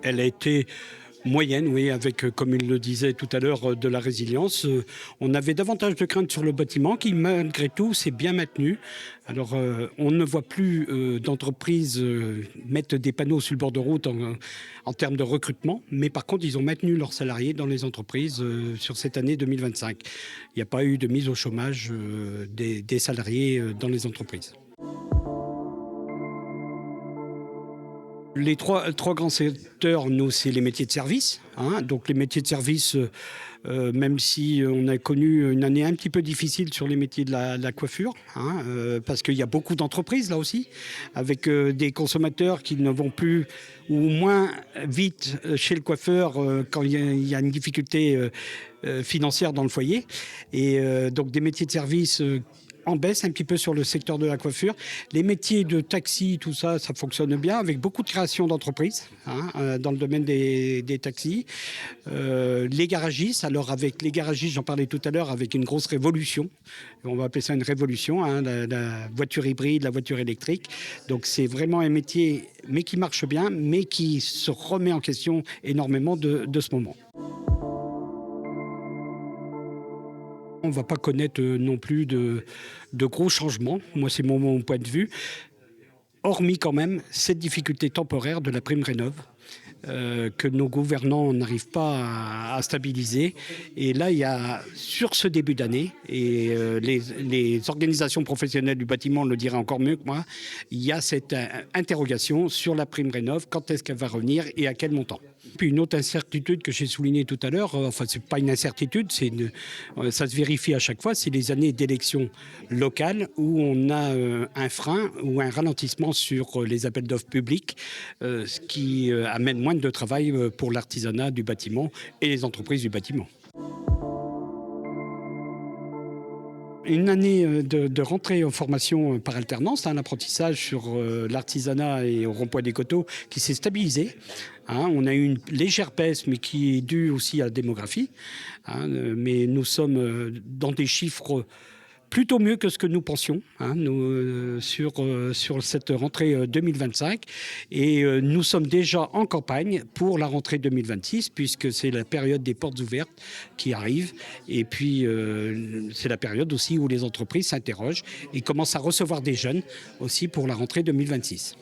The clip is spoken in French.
Elle a été moyenne, oui, avec, comme il le disait tout à l'heure, de la résilience. On avait davantage de craintes sur le bâtiment qui, malgré tout, s'est bien maintenu. Alors, on ne voit plus d'entreprises mettre des panneaux sur le bord de route en termes de recrutement, mais par contre, ils ont maintenu leurs salariés dans les entreprises sur cette année 2025. Il n'y a pas eu de mise au chômage des salariés dans les entreprises. Les trois grands secteurs, nous, c'est les métiers de service. Donc les métiers de service, même si on a connu une année un petit peu difficile sur les métiers de la coiffure, parce qu'il y a beaucoup d'entreprises là aussi, avec des consommateurs qui ne vont plus ou moins vite chez le coiffeur quand il y a une difficulté financière dans le foyer. Et donc des métiers de service en baisse un petit peu sur le secteur de la coiffure. Les métiers de taxi, tout ça, ça fonctionne bien avec beaucoup de création d'entreprises dans le domaine des taxis. Les garagistes, alors avec les garagistes, j'en parlais tout à l'heure, avec une grosse révolution. On va appeler ça une révolution, la voiture hybride, la voiture électrique. Donc c'est vraiment un métier, mais qui marche bien, mais qui se remet en question énormément de ce moment. On ne va pas connaître non plus de gros changements. Moi, c'est mon point de vue. Hormis quand même cette difficulté temporaire de la prime rénov'. Que nos gouvernants n'arrivent pas à stabiliser. Et là, il y a, sur ce début d'année, et les organisations professionnelles du bâtiment le diraient encore mieux que moi, il y a cette interrogation sur la prime rénov', quand est-ce qu'elle va revenir et à quel montant. Puis une autre incertitude que j'ai soulignée tout à l'heure, enfin c'est pas une incertitude, ça se vérifie à chaque fois, c'est les années d'élections locales où on a un frein ou un ralentissement sur les appels d'offres publics, ce qui amène moins de travail pour l'artisanat du bâtiment et les entreprises du bâtiment. Une année de rentrée en formation par alternance, l'apprentissage sur l'artisanat et au rond-point des Coteaux qui s'est stabilisé. On a eu une légère baisse, mais qui est due aussi à la démographie. Mais nous sommes dans des chiffres plutôt mieux que ce que nous pensions sur cette rentrée 2025. Et nous sommes déjà en campagne pour la rentrée 2026, puisque c'est la période des portes ouvertes qui arrive. Et puis, c'est la période aussi où les entreprises s'interrogent et commencent à recevoir des jeunes aussi pour la rentrée 2026.